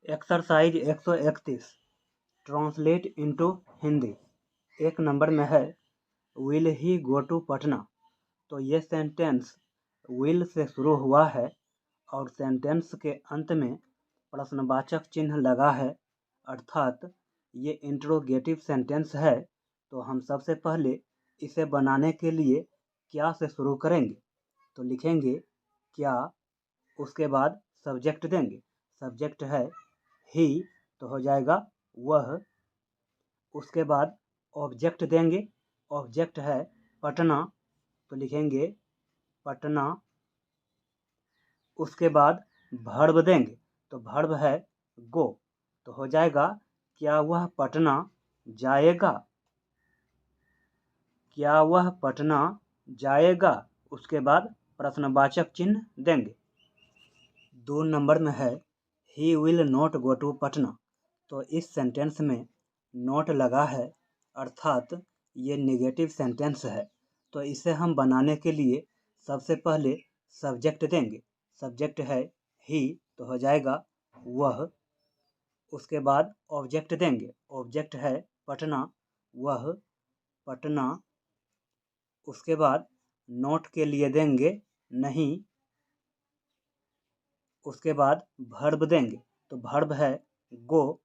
Exercise 131 translate into Hindi. एक number में है will he go to Patna. तो ये सेंटेंस विल से शुरू हुआ है और सेंटेंस के अंत में प्रश्नवाचक चिन्ह लगा है, अर्थात ये इंट्रोगेटिव सेंटेंस है। तो हम सबसे पहले इसे बनाने के लिए क्या से शुरू करेंगे, तो लिखेंगे क्या, उसके बाद सब्जेक्ट देंगे। सब्जेक्ट है ही, तो हो जाएगा वह। उसके बाद ऑब्जेक्ट देंगे। ऑब्जेक्ट है पटना, तो लिखेंगे पटना। उसके बाद वर्ब देंगे, तो वर्ब है गो, तो हो जाएगा क्या वह पटना जाएगा। क्या वह पटना जाएगा। उसके बाद प्रश्नवाचक चिन्ह देंगे। 2 नंबर में है he will not go to Patna. तो इस सेंटेंस में नॉट लगा है, अर्थात ये नेगेटिव सेंटेंस है। तो इसे हम बनाने के लिए सबसे पहले सब्जेक्ट देंगे। सब्जेक्ट है ही, तो हो जाएगा वह। उसके बाद ऑब्जेक्ट देंगे। ऑब्जेक्ट है पटना, वह पटना। उसके बाद नॉट के लिए देंगे नहीं। उसके बाद वर्ब देंगे, तो वर्ब है गो,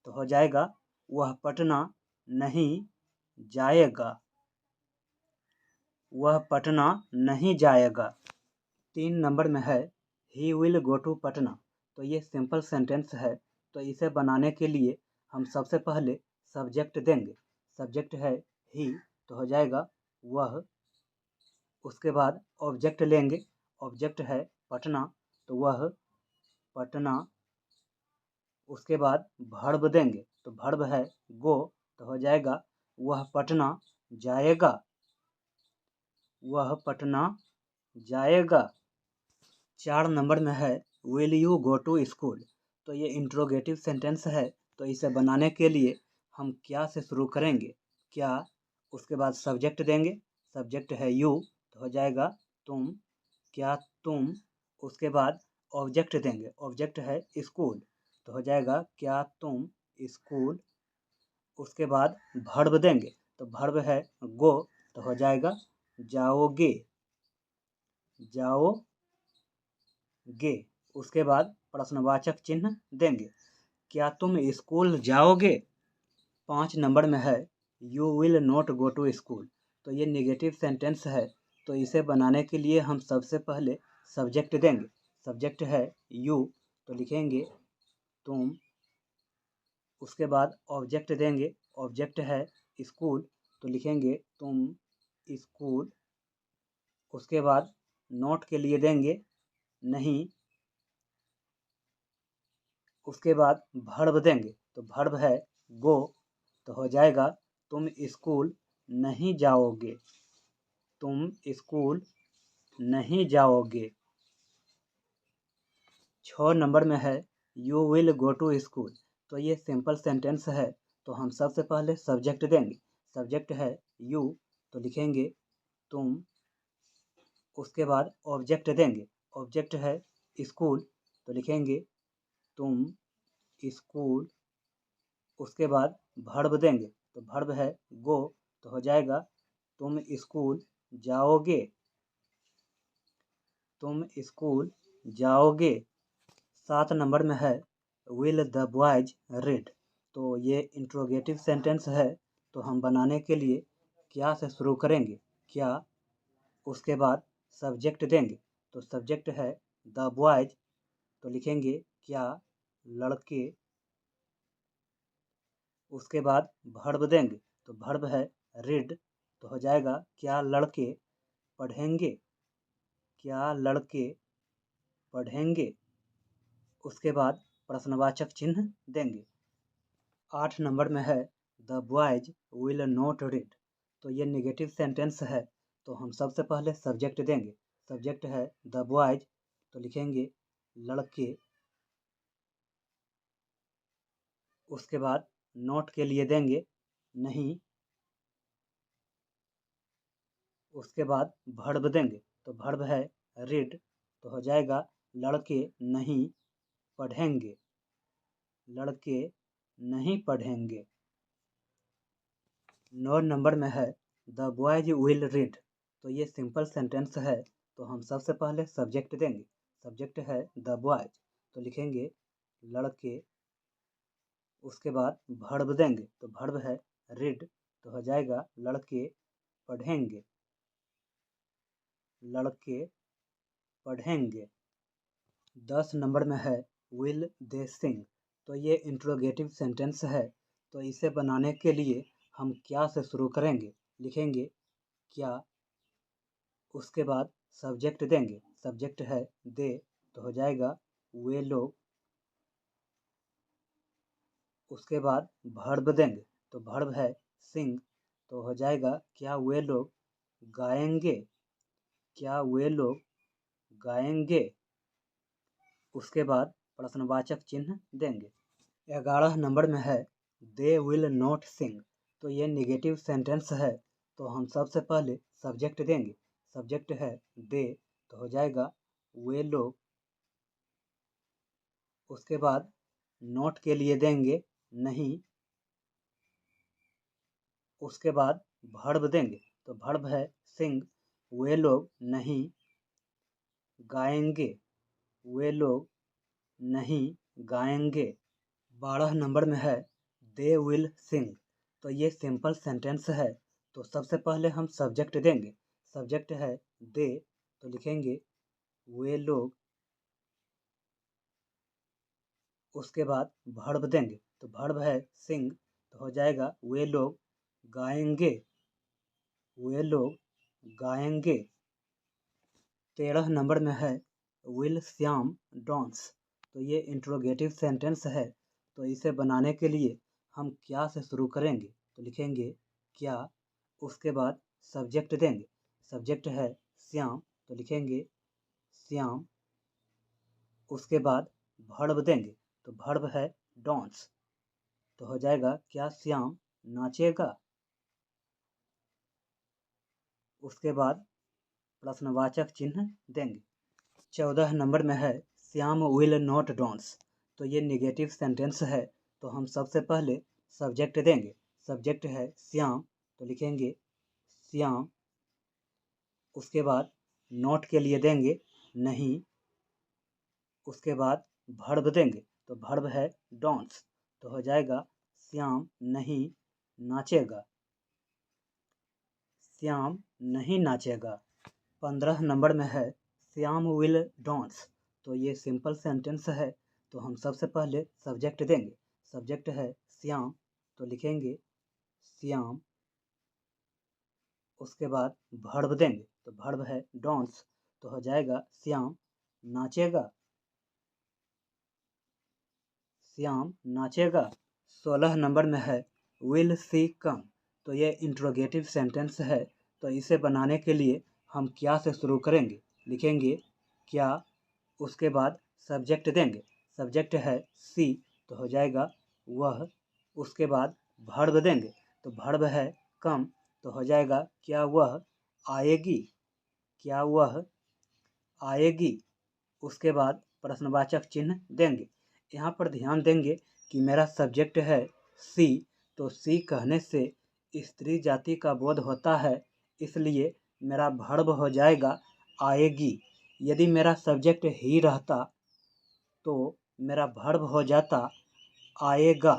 तो हो जाएगा वह पटना नहीं जाएगा। वह पटना नहीं जाएगा। 3 नंबर में है he will go to Patna. तो ये सिंपल सेंटेंस है। तो इसे बनाने के लिए हम सबसे पहले सब्जेक्ट देंगे। सब्जेक्ट है ही, तो हो जाएगा वह। उसके बाद ऑब्जेक्ट लेंगे। ऑब्जेक्ट है पटना, तो वह पटना। उसके बाद वर्ब देंगे, तो वर्ब है गो, तो हो जाएगा वह पटना जाएगा। वह पटना जाएगा। 4 नंबर में है will you go to school. तो ये इंट्रोगेटिव सेंटेंस है। तो इसे बनाने के लिए हम क्या से शुरू करेंगे, क्या। उसके बाद सब्जेक्ट देंगे। सब्जेक्ट है यू, तो हो जाएगा तुम, क्या तुम। उसके बाद ऑब्जेक्ट देंगे। ऑब्जेक्ट है स्कूल, तो हो जाएगा क्या तुम स्कूल। उसके बाद वर्ब देंगे, तो वर्ब है गो, तो हो जाएगा जाओगे, जाओगे। उसके बाद प्रश्नवाचक चिन्ह देंगे, क्या तुम स्कूल जाओगे। 5 नंबर में है you will not go to school. तो ये नेगेटिव सेंटेंस है। तो इसे बनाने के लिए हम सबसे पहले सब्जेक्ट देंगे। सब्जेक्ट है यू, तो लिखेंगे तुम। उसके बाद ऑब्जेक्ट देंगे। ऑब्जेक्ट है स्कूल, तो लिखेंगे तुम स्कूल। उसके बाद नॉट के लिए देंगे नहीं। उसके बाद वर्ब देंगे, तो वर्ब है गो, तो हो जाएगा तुम स्कूल नहीं जाओगे। तुम स्कूल नहीं जाओगे। 6 नंबर में है you will go to school. तो ये सिंपल सेंटेंस है। तो हम सबसे पहले सब्जेक्ट देंगे। सब्जेक्ट है यू, तो लिखेंगे तुम। उसके बाद ऑब्जेक्ट देंगे। ऑब्जेक्ट है स्कूल, तो लिखेंगे तुम स्कूल। उसके बाद वर्ब देंगे, तो वर्ब है गो, तो हो जाएगा तुम स्कूल जाओगे। तुम स्कूल जाओगे। 7 नंबर में है विल द बॉयज रीड। तो ये इंट्रोगेटिव सेंटेंस है। तो हम बनाने के लिए क्या से शुरू करेंगे, क्या। उसके बाद सब्जेक्ट देंगे, तो सब्जेक्ट है द बॉयज, तो लिखेंगे क्या लड़के। उसके बाद वर्ब देंगे, तो वर्ब है रीड, तो हो जाएगा क्या लड़के पढ़ेंगे। क्या लड़के पढ़ेंगे। उसके बाद प्रश्नवाचक चिन्ह देंगे। 8 नंबर में है the boys will not read. तो ये नेगेटिव सेंटेंस है। तो हम सबसे पहले सब्जेक्ट देंगे। सब्जेक्ट है द बॉयज, तो लिखेंगे लड़के। उसके बाद नॉट के लिए देंगे नहीं। उसके बाद वर्ब देंगे, तो वर्ब है रीड, तो हो जाएगा लड़के नहीं पढ़ेंगे। लड़के नहीं पढ़ेंगे। 9 नंबर में है द बॉयज विल रीड। तो ये सिंपल सेंटेंस है, तो हम सबसे पहले सब्जेक्ट देंगे। सब्जेक्ट है द बॉयज, तो लिखेंगे लड़के। उसके बाद वर्ब देंगे, तो वर्ब है रीड, तो हो जाएगा लड़के पढ़ेंगे। लड़के पढ़ेंगे। 10 नंबर में है विल दे सिंग। तो ये इंट्रोगेटिव सेंटेंस है, तो इसे बनाने के लिए हम क्या से शुरू करेंगे, लिखेंगे क्या। उसके बाद सब्जेक्ट देंगे, सब्जेक्ट है दे, तो हो जाएगा वे लोग। उसके बाद वर्ब देंगे, तो वर्ब है सिंग, तो हो जाएगा क्या वे लोग गाएंगे। क्या वे लोग गाएंगे। उसके बाद प्रश्नवाचक चिन्ह देंगे। 11 नंबर में है दे विल नॉट सिंग। तो ये निगेटिव सेंटेंस है, तो हम सबसे पहले सब्जेक्ट देंगे। सब्जेक्ट है दे, तो हो जाएगा वे लोग। उसके बाद नॉट के लिए देंगे नहीं। उसके बाद वर्ब देंगे, तो वर्ब है सिंग, वे लोग नहीं गाएंगे। वे लोग नहीं गाएंगे। 12 नंबर में है दे विल सिंग। तो ये सिंपल सेंटेंस है, तो सबसे पहले हम सब्जेक्ट देंगे। सब्जेक्ट है दे, तो लिखेंगे वे लोग। उसके बाद वर्ब देंगे, तो वर्ब है सिंग, तो हो जाएगा वे लोग गाएंगे। वे लोग गाएंगे। 13 नंबर में है विल श्याम डांस। तो ये इंट्रोगेटिव सेंटेंस है, तो इसे बनाने के लिए हम क्या से शुरू करेंगे, तो लिखेंगे क्या। उसके बाद सब्जेक्ट देंगे। सब्जेक्ट है श्याम, तो लिखेंगे श्याम। उसके बाद वर्ब देंगे, तो वर्ब है डांस, तो हो जाएगा क्या श्याम नाचेगा। उसके बाद प्रश्नवाचक चिन्ह देंगे। 14 नंबर में है श्याम विल नॉट डांस। तो ये निगेटिव सेंटेंस है, तो हम सबसे पहले सब्जेक्ट देंगे। सब्जेक्ट है श्याम, तो लिखेंगे श्याम। उसके बाद नॉट के लिए देंगे नहीं। उसके बाद वर्ब देंगे, तो वर्ब है डांस, तो हो जाएगा श्याम नहीं नाचेगा। श्याम नहीं नाचेगा। 15 नंबर में है श्याम विल डांस। तो ये सिंपल सेंटेंस है, तो हम सबसे पहले सब्जेक्ट देंगे। सब्जेक्ट है श्याम, तो लिखेंगे श्याम। उसके बाद वर्ब देंगे, तो वर्ब है डांस, तो हो जाएगा श्याम नाचेगा। श्याम नाचेगा। 16 नंबर में है विल सी कम। तो ये इंट्रोगेटिव सेंटेंस है, तो इसे बनाने के लिए हम क्या से शुरू करेंगे, लिखेंगे क्या। उसके बाद सब्जेक्ट देंगे। सब्जेक्ट है सी, तो हो जाएगा वह। उसके बाद वर्ब देंगे, तो वर्ब है कम, तो हो जाएगा क्या वह आएगी। क्या वह आएगी। उसके बाद प्रश्नवाचक चिन्ह देंगे। यहाँ पर ध्यान देंगे कि मेरा सब्जेक्ट है सी, तो सी कहने से स्त्री जाति का बोध होता है, इसलिए मेरा वर्ब हो जाएगा आएगी। यदि मेरा सब्जेक्ट ही रहता तो मेरा वर्ब हो जाता आएगा।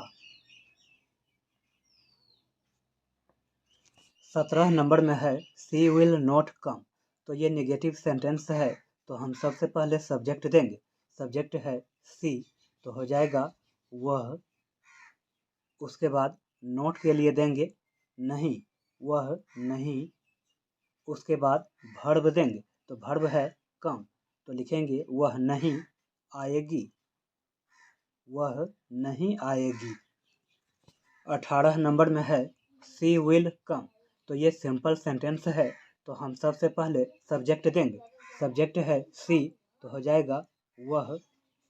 17 नंबर में है सी विल नॉट कम। तो ये निगेटिव सेंटेंस है, तो हम सबसे पहले सब्जेक्ट देंगे। सब्जेक्ट है सी, तो हो जाएगा वह। उसके बाद नॉट के लिए देंगे नहीं, वह नहीं। उसके बाद वर्ब देंगे, तो वर्ब है कम, तो लिखेंगे वह नहीं आएगी। वह नहीं आएगी। 18 नंबर में है सी विल कम। तो ये सिंपल सेंटेंस है, तो हम सबसे पहले सब्जेक्ट देंगे। सब्जेक्ट है सी, तो हो जाएगा वह।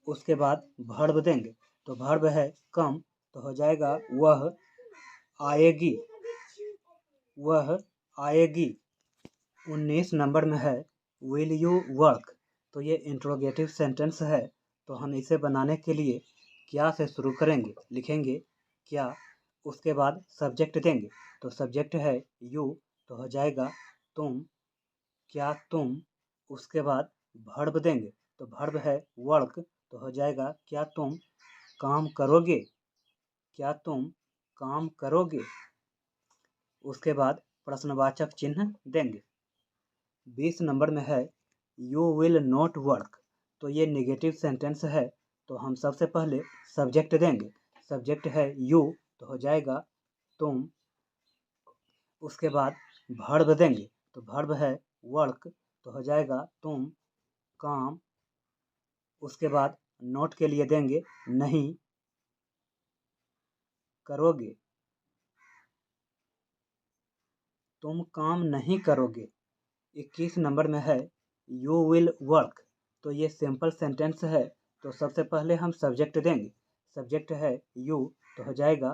उसके बाद वर्ब देंगे, तो वर्ब है कम, तो हो जाएगा वह आएगी। वह आएगी। 19 नंबर में है विल यू वर्क। तो ये इंट्रोगेटिव सेंटेंस है, तो हम इसे बनाने के लिए क्या से शुरू करेंगे, लिखेंगे क्या, उसके बाद सब्जेक्ट देंगे, तो सब्जेक्ट है यू, तो हो जाएगा तुम, क्या तुम, उसके बाद वर्ब देंगे, तो वर्ब है वर्क, तो हो जाएगा क्या तुम काम करोगे, क्या तुम काम करोगे, उसके बाद प्रश्नवाचक चिन्ह देंगे। 20 नंबर में है यू विल नॉट वर्क, तो ये नेगेटिव सेंटेंस है, तो हम सबसे पहले सब्जेक्ट देंगे, सब्जेक्ट है यू, तो हो जाएगा तुम, उसके बाद वर्ब देंगे, तो वर्ब है वर्क, तो हो जाएगा तुम काम, उसके बाद नॉट के लिए देंगे नहीं करोगे, तुम काम नहीं करोगे। 21 नंबर में है यू विल वर्क, तो ये सिंपल सेंटेंस है, तो सबसे पहले हम सब्जेक्ट देंगे, सब्जेक्ट है यू, तो हो जाएगा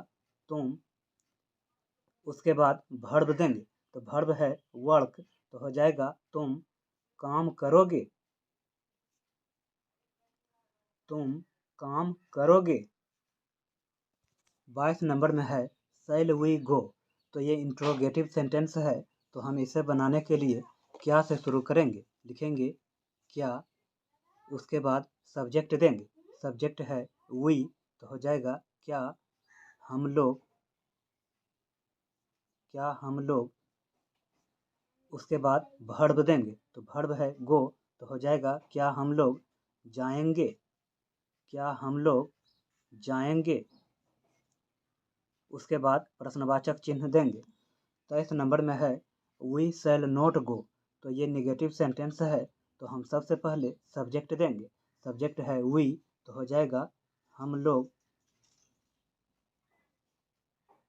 तुम, उसके बाद वर्ब देंगे, तो वर्ब है वर्क, तो हो जाएगा तुम काम करोगे, तुम काम करोगे। 22 नंबर में है शैल वी गो, तो ये इंट्रोगेटिव सेंटेंस है, तो हम इसे बनाने के लिए क्या से शुरू करेंगे, लिखेंगे क्या, उसके बाद सब्जेक्ट देंगे, सब्जेक्ट है वी, तो हो जाएगा क्या हम लोग, क्या हम लोग, उसके बाद वर्ब देंगे, तो वर्ब है गो, तो हो जाएगा क्या हम लोग जाएंगे, क्या हम लोग जाएंगे, उसके बाद प्रश्नवाचक चिन्ह देंगे। 23 नंबर में है वी शैल नॉट गो, तो ये नेगेटिव सेंटेंस है, तो हम सबसे पहले सब्जेक्ट देंगे, सब्जेक्ट है वी, तो हो जाएगा हम लोग,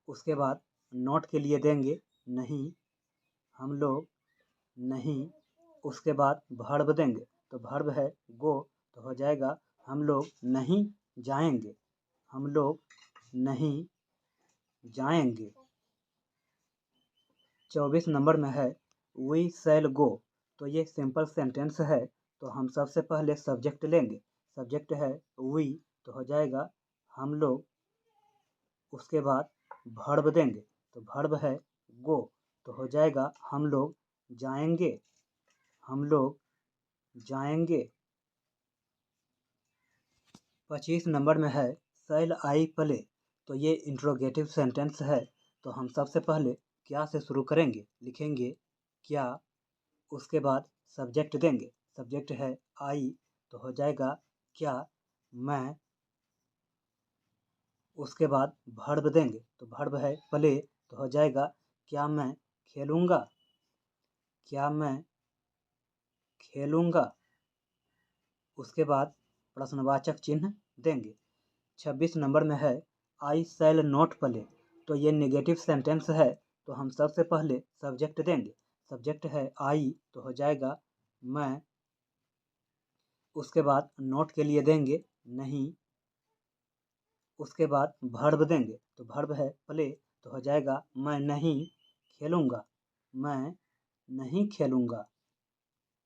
उसके बाद नॉट के लिए देंगे नहीं, हम लोग नहीं, उसके बाद वर्ब देंगे, तो वर्ब है गो, तो हो जाएगा हम लोग नहीं जाएंगे, हम लोग नहीं जाएंगे। 24 नंबर में है वी शैल गो, तो ये सिंपल सेंटेंस है, तो हम सबसे पहले सब्जेक्ट लेंगे, सब्जेक्ट है वी, तो हो जाएगा हम लोग, उसके बाद वर्ब देंगे, तो वर्ब है गो, तो हो जाएगा हम लोग जाएंगे, हम लोग जाएंगे। 25 नंबर में है शैल आई प्ले, तो ये इंट्रोगेटिव सेंटेंस है, तो हम सबसे पहले क्या से शुरू करेंगे, लिखेंगे क्या, उसके बाद सब्जेक्ट देंगे, सब्जेक्ट है आई, तो हो जाएगा क्या मैं, उसके बाद वर्ब देंगे, तो वर्ब है प्ले, तो हो जाएगा क्या मैं खेलूँगा, क्या मैं खेलूँगा, उसके बाद प्रश्नवाचक चिन्ह देंगे। 26 नंबर में है आई शैल नॉट प्ले, तो ये नेगेटिव सेंटेंस है, तो हम सबसे पहले सब्जेक्ट देंगे, सब्जेक्ट है आई, तो हो जाएगा मैं, उसके बाद नॉट के लिए देंगे नहीं, उसके बाद वर्ब देंगे, तो वर्ब है प्ले, तो हो जाएगा मैं नहीं खेलूँगा, मैं नहीं खेलूँगा,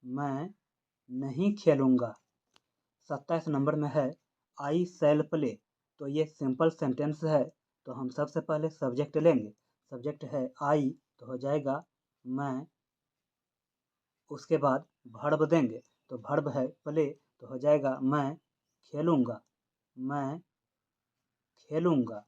मैं नहीं खेलूँगा। 27 नंबर में है आई शैल प्ले, तो ये सिंपल सेंटेंस है, तो हम सबसे पहले सब्जेक्ट लेंगे, सब्जेक्ट है आई, तो हो जाएगा मैं, उसके बाद वर्ब देंगे, तो वर्ब है प्ले, तो हो जाएगा मैं खेलूँगा, मैं खेलूँगा।